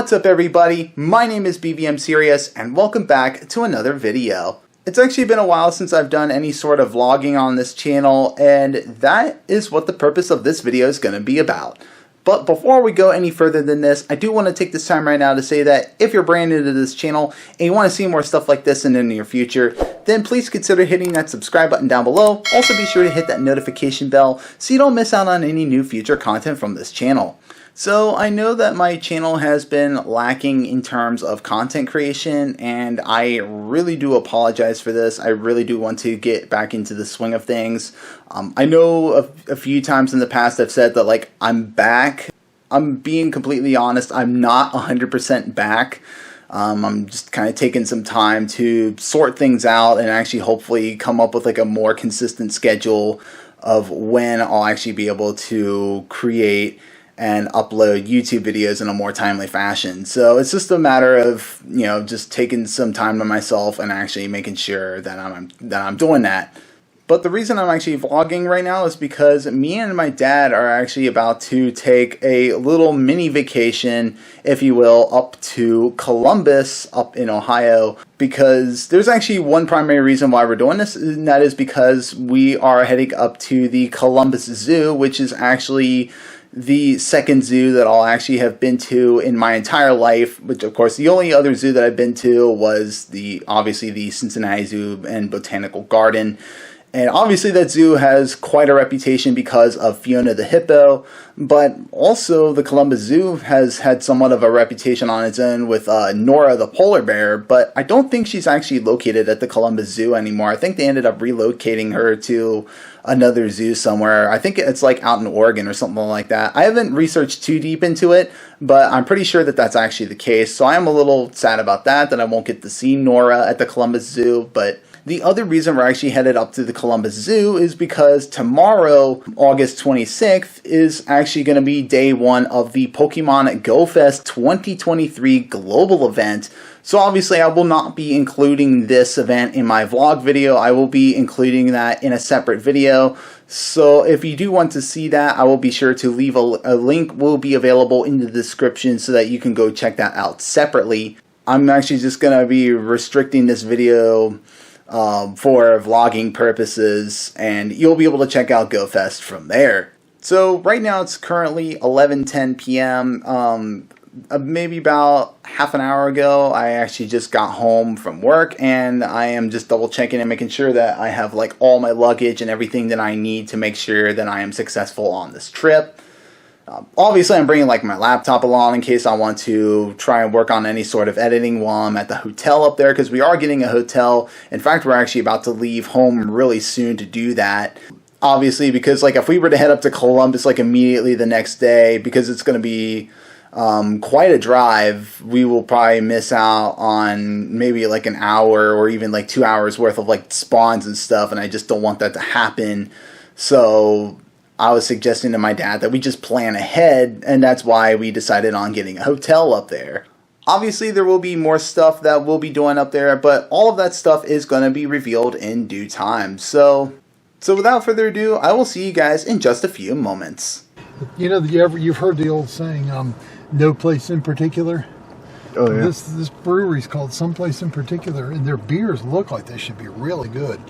What's up everybody, my name is BVMSerious and welcome back to another video. It's actually been a while since I've done any sort of vlogging on this channel, and that is what the purpose of this video is going to be about. But before we go any further than this, I do want to take this time right now to say that if you're brand new to this channel and you want to see more stuff like this in the near future, then please consider hitting that subscribe button down below. Also be sure to hit that notification bell so you don't miss out on any new future content from this channel. So I know that my channel has been lacking in terms of content creation, and I really do apologize for this. I really do want to get back into the swing of things. I know a few times in the past I've said that I'm back. I'm being completely honest, I'm not 100% back. I'm just kind of taking some time to sort things out and actually hopefully come up with a more consistent schedule of when I'll actually be able to create and upload YouTube videos in a more timely fashion. So it's just a matter of, just taking some time to myself and actually making sure that I'm doing that. But the reason I'm actually vlogging right now is because me and my dad are actually about to take a little mini vacation, if you will, up to Columbus, up in Ohio, because there's actually one primary reason why we're doing this, and that is because we are heading up to the Columbus Zoo, which is actually the second zoo that I'll actually have been to in my entire life, which of course the only other zoo that I've been to was obviously the Cincinnati Zoo and Botanical Garden. And obviously that zoo has quite a reputation because of Fiona the hippo, but also the Columbus Zoo has had somewhat of a reputation on its own with Nora the polar bear, but I don't think she's actually located at the Columbus Zoo anymore. I think they ended up relocating her to another zoo somewhere. I think it's out in Oregon or something like that. I haven't researched too deep into it, but I'm pretty sure that that's actually the case. So I am a little sad about that I won't get to see Nora at the Columbus Zoo. But the other reason we're actually headed up to the Columbus Zoo is because tomorrow, August 26th, is actually going to be day one of the Pokemon Go Fest 2023 global event. So obviously I will not be including this event in my vlog video. I will be including that in a separate video. So if you do want to see that, I will be sure to leave a link will be available in the description so that you can go check that out separately. I'm actually just going to be restricting this video for vlogging purposes, and you'll be able to check out GoFest from there. So right now it's currently 11:10 p.m. Maybe about half an hour ago I actually just got home from work, and I am just double checking and making sure that I have all my luggage and everything that I need to make sure that I am successful on this trip. Obviously I'm bringing my laptop along in case I want to try and work on any sort of editing while I'm at the hotel up there, because we are getting a hotel. In fact, we're actually about to leave home really soon to do that. Obviously, because if we were to head up to Columbus immediately the next day, because it's going to be quite a drive, we will probably miss out on maybe an hour or even 2 hours worth of spawns and stuff, and I just don't want that to happen. So I was suggesting to my dad that we just plan ahead, and that's why we decided on getting a hotel up there. Obviously, there will be more stuff that we'll be doing up there, but all of that stuff is going to be revealed in due time. So without further ado, I will see you guys in just a few moments. You've heard the old saying, no place in particular? Oh, yeah. This brewery's called Someplace in Particular, and their beers look like they should be really good.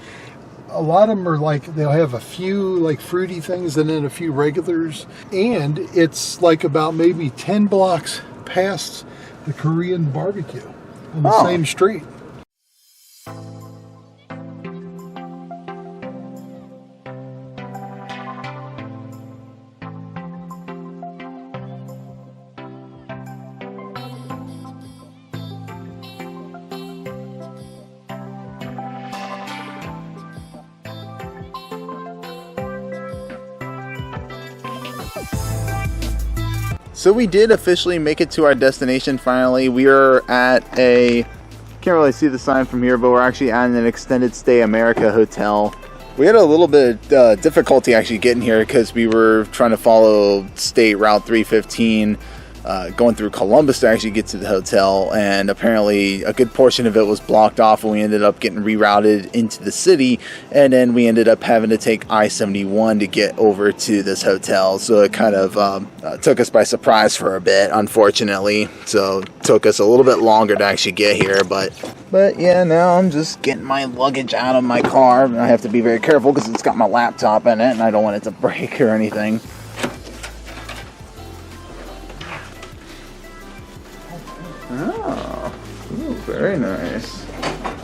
A lot of them are they'll have a few fruity things and then a few regulars, and it's about maybe 10 blocks past the Korean barbecue on the same street. So we did officially make it to our destination finally. We are at can't really see the sign from here, but we're actually at an Extended Stay America hotel. We had a little bit of difficulty actually getting here because we were trying to follow State Route 315 going through Columbus to actually get to the hotel, and apparently a good portion of it was blocked off, and we ended up getting rerouted into the city, and then we ended up having to take I-71 to get over to this hotel. So it kind of took us by surprise for a bit, unfortunately. So it took us a little bit longer to actually get here, but yeah, now I'm just getting my luggage out of my car. I have to be very careful because it's got my laptop in it, and I don't want it to break or anything. Oh, ooh, very nice.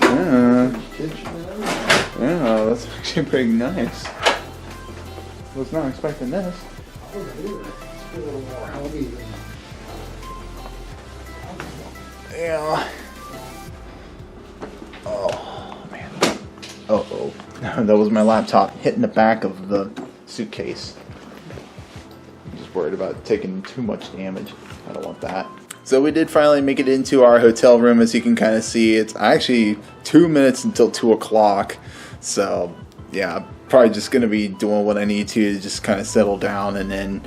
Yeah. Yeah, that's actually pretty nice. Was not expecting this. Yeah. Oh, man. Uh-oh. That was my laptop hitting the back of the suitcase. I'm just worried about taking too much damage. I don't want that. So we did finally make it into our hotel room. As you can kind of see, it's actually 2 minutes until 2 o'clock. So yeah, probably just going to be doing what I need to just kind of settle down, and then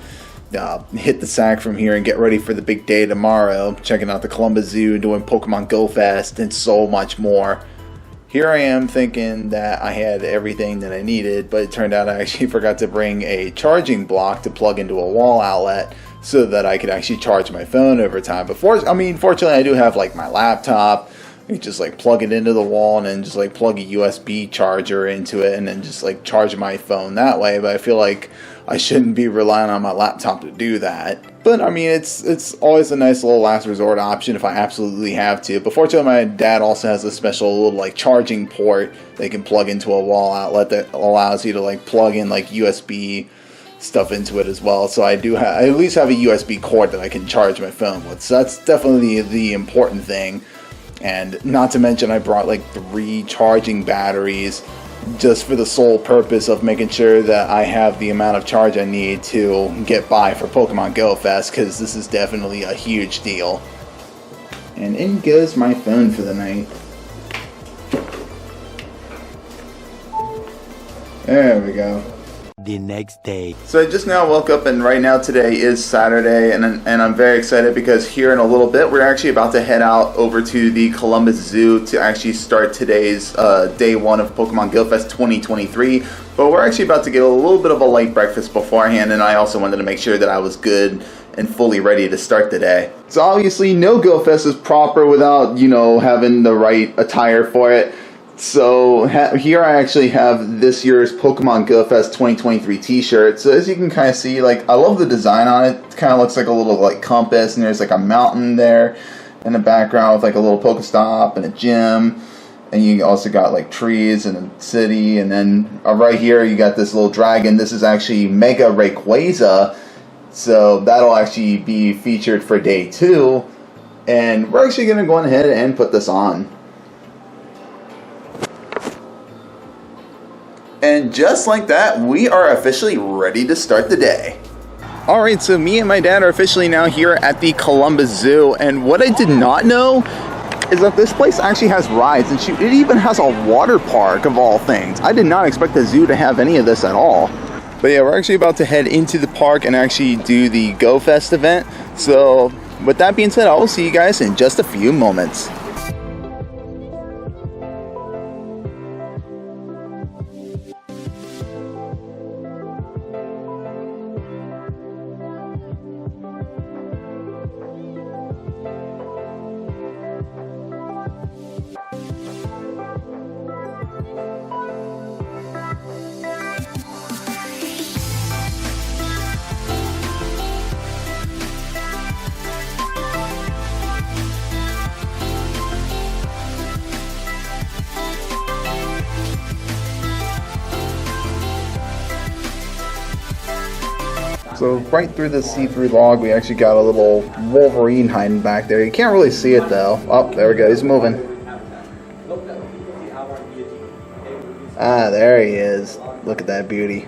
hit the sack from here and get ready for the big day tomorrow. Checking out the Columbus Zoo, doing Pokemon Go Fest, and so much more. Here I am thinking that I had everything that I needed, but it turned out I actually forgot to bring a charging block to plug into a wall outlet so that I could actually charge my phone over time. But fortunately I do have like my laptop. You just like plug it into the wall and then just like plug a USB charger into it and then just like charge my phone that way. But I feel like I shouldn't be relying on my laptop to do that. But I mean, it's always a nice little last resort option if I absolutely have to. But fortunately, my dad also has a special little like charging port they can plug into a wall outlet that allows you to like plug in like USB stuff into it as well. So I at least have a USB cord that I can charge my phone with. So that's definitely the important thing. And not to mention, I brought like 3 charging batteries just for the sole purpose of making sure that I have the amount of charge I need to get by for Pokemon Go Fest, because this is definitely a huge deal. And in goes my phone for the night. There we go. The next day. So I just now woke up, and right now today is Saturday, and I'm very excited because here in a little bit we're actually about to head out over to the Columbus Zoo to actually start today's day 1 of Pokemon Go Fest 2023. But we're actually about to get a little bit of a light breakfast beforehand, and I also wanted to make sure that I was good and fully ready to start the day. So obviously no Go Fest is proper without, having the right attire for it. So here I actually have this year's Pokemon Go Fest 2023 t-shirt. So as you can kind of see, like, I love the design on it. It kind of looks like a little like compass, and there's like a mountain there in the background with like a little Pokestop and a gym. And you also got like trees and a city, and then right here you got this little dragon. This is actually Mega Rayquaza. So that'll actually be featured for day 2. And we're actually going to go ahead and put this on. And just like that, we are officially ready to start the day. Alright, so me and my dad are officially now here at the Columbus Zoo, and what I did not know is that this place actually has rides, and it even has a water park of all things. I did not expect the zoo to have any of this at all. But yeah, we're actually about to head into the park and actually do the Go Fest event. So with that being said, I will see you guys in just a few moments. So right through the see-through log, we actually got a little Wolverine hiding back there. You can't really see it though. Oh, there we go. He's moving. Ah, there he is. Look at that beauty.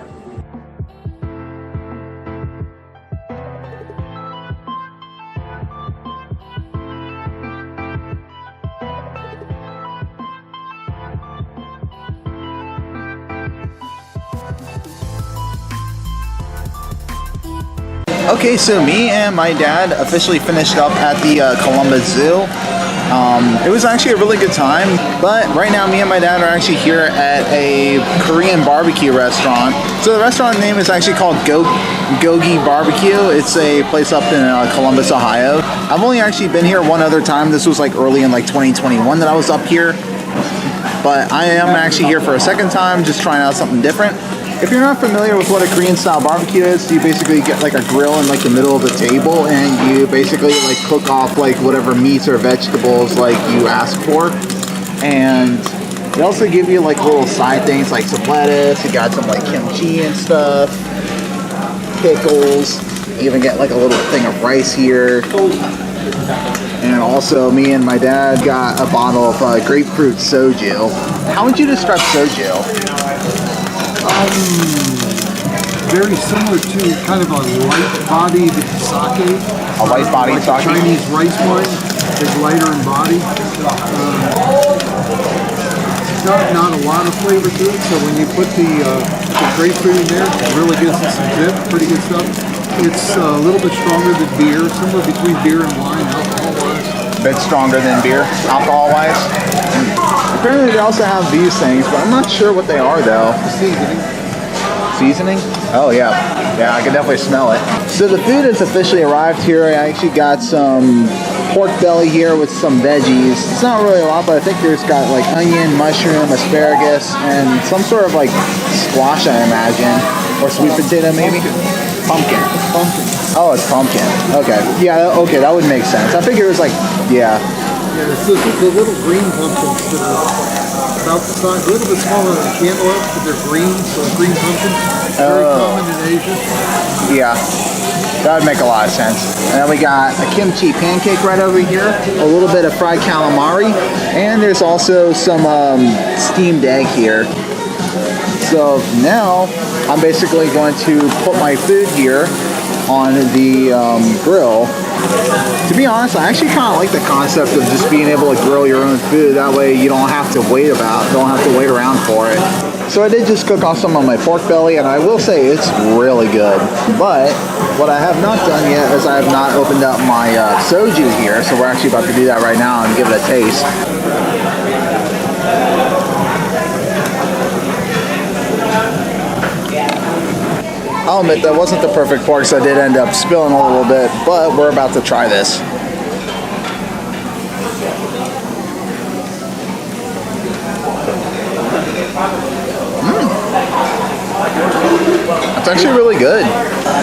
Okay, so me and my dad officially finished up at the Columbus Zoo. It was actually a really good time, but right now me and my dad are actually here at a Korean barbecue restaurant. So the restaurant name is actually called Gogi Barbecue. It's a place up in Columbus, Ohio. I've only actually been here one other time. This was like early in like 2021 that I was up here. But I am actually here for a second time, just trying out something different. If you're not familiar with what a Korean style barbecue is, you basically get like a grill in like the middle of the table, and you basically like cook off like whatever meats or vegetables like you ask for. And they also give you like little side things like some lettuce, you got some like kimchi and stuff, pickles, you even get like a little thing of rice here. And also me and my dad got a bottle of grapefruit soju. How would you describe soju? Very similar to kind of a light-bodied sake. A light-bodied like sake? Chinese rice wine. It's lighter in body. Not a lot of flavor to it, so when you put the grapefruit in there, it really gives it some zip. Pretty good stuff. It's a little bit stronger than beer, somewhere between beer and wine, alcohol-wise. A bit stronger than beer, alcohol-wise. Apparently they also have these things, but I'm not sure what they are though. Seasoning. Seasoning? Oh yeah. Yeah, I can definitely smell it. So the food has officially arrived here. I actually got some pork belly here with some veggies. It's not really a lot, but I think there's got like onion, mushroom, asparagus, and some sort of like squash, I imagine. Or sweet potato maybe? Pumpkin. Oh, it's pumpkin. Okay. Yeah, okay, that would make sense. I figured it was like, yeah. Yeah, it's the little green pumpkins that are about the size, a little bit smaller than cantaloupe, but they're green, so green pumpkins. Very common in Asia. Yeah, that would make a lot of sense. And then we got a kimchi pancake right over here, a little bit of fried calamari, and there's also some steamed egg here. So now I'm basically going to put my food here on the grill. To be honest, I actually kind of like the concept of just being able to grill your own food. That way you don't have to wait around for it. So I did just cook off some of my pork belly, and I will say it's really good. But what I have not done yet is I have not opened up my soju here, so we're actually about to do that right now and give it a taste. I'll admit that wasn't the perfect pork, so I did end up spilling a little bit, but we're about to try this. It's actually really good.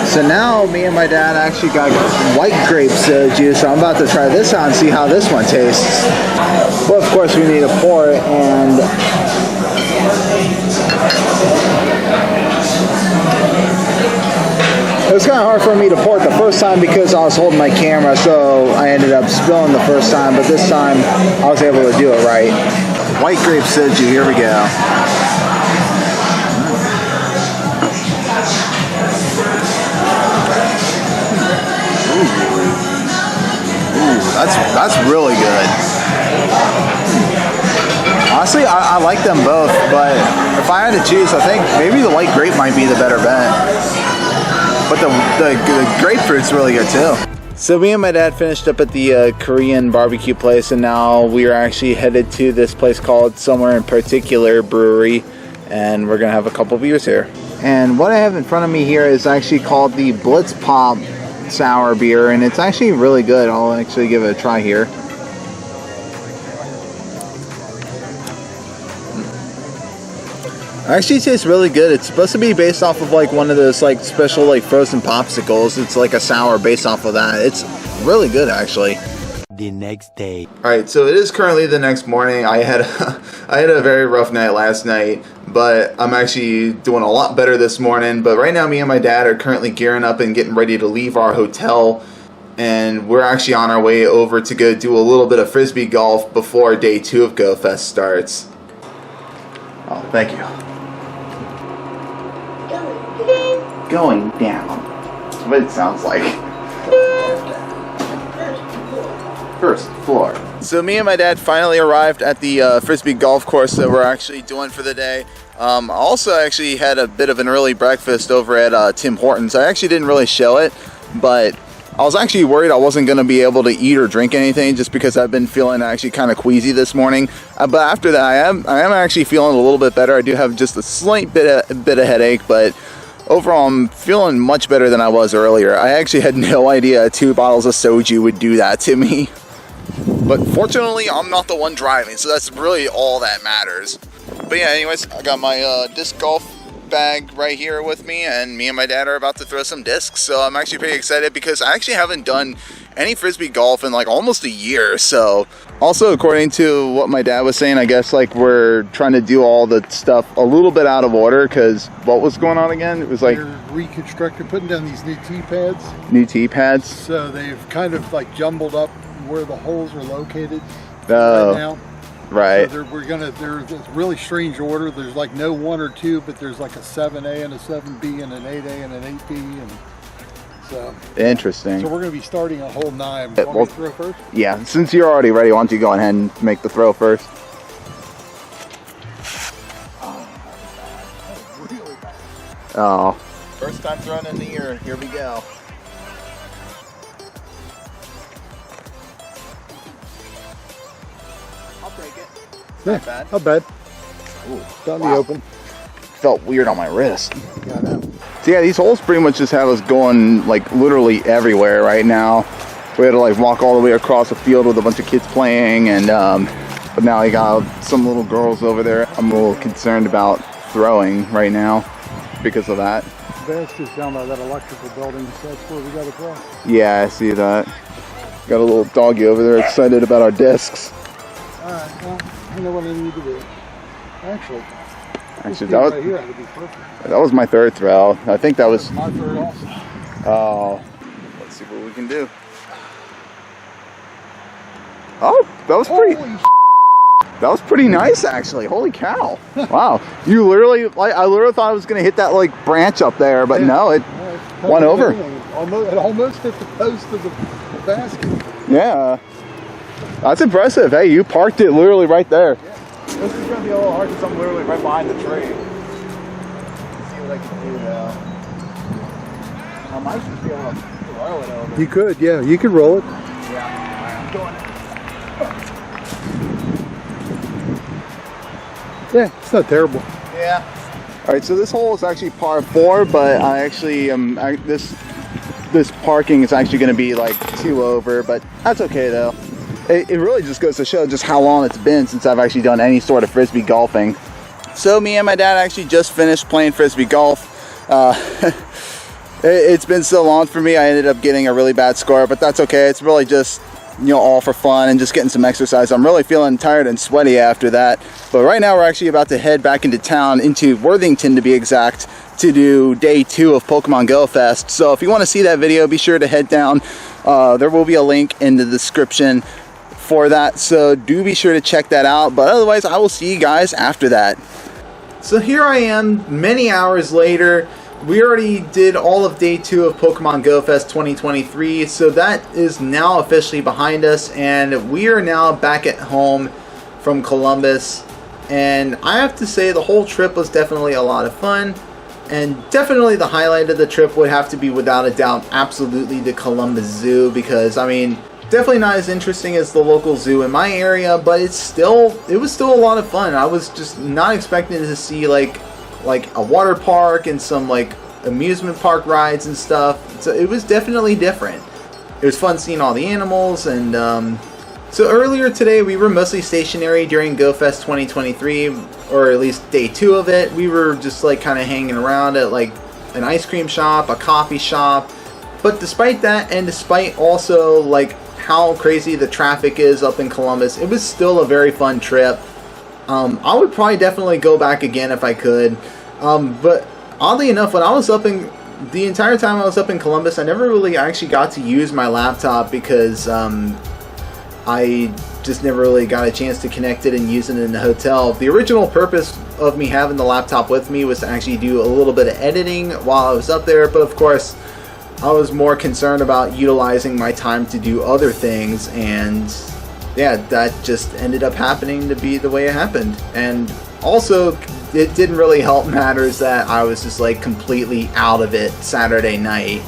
So now me and my dad actually got white grape soju, so I'm about to try this out and see how this one tastes. Well, of course we need to pour it, and it was kind of hard for me to pour it the first time because I was holding my camera, so I ended up spilling the first time, but this time I was able to do it right. White grape soju, here we go. Ooh, that's really good. Honestly, I like them both, but if I had to choose, I think maybe the white grape might be the better bet. But the grapefruit's really good too. So me and my dad finished up at the Korean barbecue place, and now we are actually headed to this place called Somewhere in Particular Brewery, and we're gonna have a couple beers here. And what I have in front of me here is actually called the Blitz Pop sour beer, and it's actually really good. I'll actually give it a try here. Actually, it tastes really good. It's supposed to be based off of like one of those like special like frozen popsicles. It's like a sour based off of that. It's really good actually. The next day. All right, so it is currently the next morning. I had a very rough night last night, but I'm actually doing a lot better this morning. But right now, me and my dad are currently gearing up and getting ready to leave our hotel, and we're actually on our way over to go do a little bit of frisbee golf before day 2 of Go Fest starts. Oh, thank you. Going down. What it sounds like. First floor. So me and my dad finally arrived at the frisbee golf course that we're actually doing for the day. Also actually had a bit of an early breakfast over at Tim Hortons. I actually didn't really show it, but I was actually worried I wasn't going to be able to eat or drink anything just because I've been feeling actually kind of queasy this morning. But after that, I am actually feeling a little bit better. I do have just a slight bit of headache, but overall, I'm feeling much better than I was earlier. I actually had no idea 2 bottles of soju would do that to me. But fortunately, I'm not the one driving, so that's really all that matters. But yeah, anyways, I got my disc golf bag right here with me, and me and my dad are about to throw some discs. So I'm actually pretty excited because I actually haven't done any frisbee golf in like almost a year. So also, according to what my dad was saying, I guess like we're trying to do all the stuff a little bit out of order because what was going on again? It was like they're reconstructing, putting down these new tee pads. New tee pads. So they've kind of like jumbled up where the holes are located Oh. right now. Right. So there's a really strange order. There's like no 1 or 2, but there's like a 7A and a 7B and an 8A and an 8B, and so Interesting. So we're going to be starting a whole 9. Yeah, Want me to throw first? Yeah, since you're already ready, why don't you go ahead and make the throw first? Really bad. Oh. First time throwing in the year. Here we go. I'll take it. Yeah, bad. not bad. Ooh, Down wow. the open. Felt weird on my wrist. Got out. So yeah, these holes pretty much just have us going like literally everywhere right now. We had to like walk all the way across the field with a bunch of kids playing, and but now I got some little girls over there. I'm a little concerned about throwing right now because of that. That's just down by that electrical building, so that's where we got to throw. Yeah, I see that. Got a little doggy over there excited about our discs. Alright, well, I know what I need to do. Actually, That right here, that'd be perfect. was my third throw. I think that was. My third also. Oh, let's see what we can do. Oh, that was pretty. That was pretty nice, actually. Holy cow! Wow, you literally, like, I literally thought I was gonna hit that like branch up there, but no, it went over. It almost hit the post of the basket. Yeah, that's impressive. Hey, you parked it literally right there. Yeah. This is gonna be a little hard because I'm literally right behind the tree. Let's see what I can do now. I might just be able to throw it over. You could, yeah, you could roll it. Yeah, I'm doing it. Yeah, it's not terrible. Yeah. All right, so this hole is actually par 4, but I actually this parking is actually going to be like 2 over, but that's okay though. It really just goes to show just how long it's been since I've actually done any sort of frisbee golfing. So me and my dad actually just finished playing frisbee golf. It's been so long for me. I ended up getting a really bad score, but that's okay. It's really just, you know, all for fun and just getting some exercise. I'm really feeling tired and sweaty after that. But right now we're actually about to head back into town, into Worthington to be exact, to do day 2 of Pokemon Go Fest. So if you want to see that video, be sure to head down. There will be a link in the description for that, so do be sure to check that out. But otherwise, I will see you guys after that. So here I am many hours later. We already did all of day 2 of Pokemon Go Fest 2023, so that is now officially behind us, and we are now back at home from Columbus. And I have to say, the whole trip was definitely a lot of fun, and definitely the highlight of the trip would have to be, without a doubt, absolutely the Columbus Zoo, because I mean, definitely not as interesting as the local zoo in my area, but it was still a lot of fun. I was just not expecting to see like a water park and some like amusement park rides and stuff. So it was definitely different. It was fun seeing all the animals, and so earlier today we were mostly stationary during GoFest 2023, or at least day 2 of it. We were just like kind of hanging around at like an ice cream shop, a coffee shop. But despite that, and despite also like how crazy the traffic is up in Columbus, it was still a very fun trip. I would probably definitely go back again if I could. But oddly enough, when I was the entire time I was up in Columbus, I never really actually got to use my laptop because I just never really got a chance to connect it and use it in the hotel. The original purpose of me having the laptop with me was to actually do a little bit of editing while I was up there, but of course I was more concerned about utilizing my time to do other things, and yeah, that just ended up happening to be the way it happened. And also, it didn't really help matters that I was just like completely out of it Saturday night.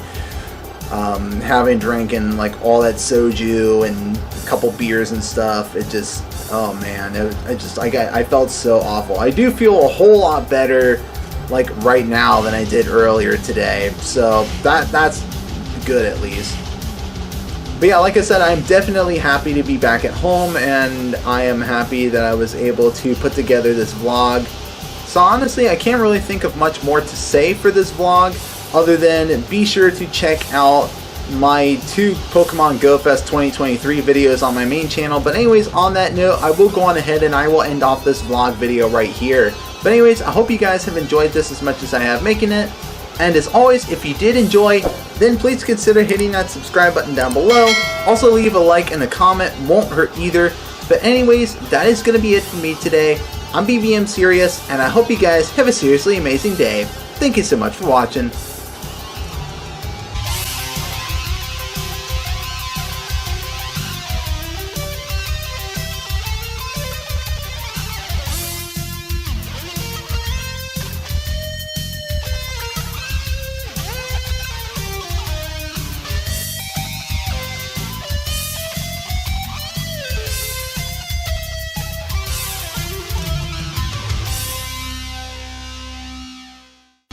having drinking like all that soju and a couple beers and stuff, it just, oh man, I felt so awful. I do feel a whole lot better like right now than I did earlier today, so that's good at least. But yeah, like I said, I'm definitely happy to be back at home, and I am happy that I was able to put together this vlog. So honestly, I can't really think of much more to say for this vlog, other than be sure to check out my 2 Pokemon Go Fest 2023 videos on my main channel. But anyways, on that note, I will go on ahead and I will end off this vlog video right here. But anyways, I hope you guys have enjoyed this as much as I have making it. And as always, if you did enjoy, then please consider hitting that subscribe button down below. Also leave a like and a comment, won't hurt either. But anyways, that is going to be it for me today. I'm BVMSerious, and I hope you guys have a seriously amazing day. Thank you so much for watching.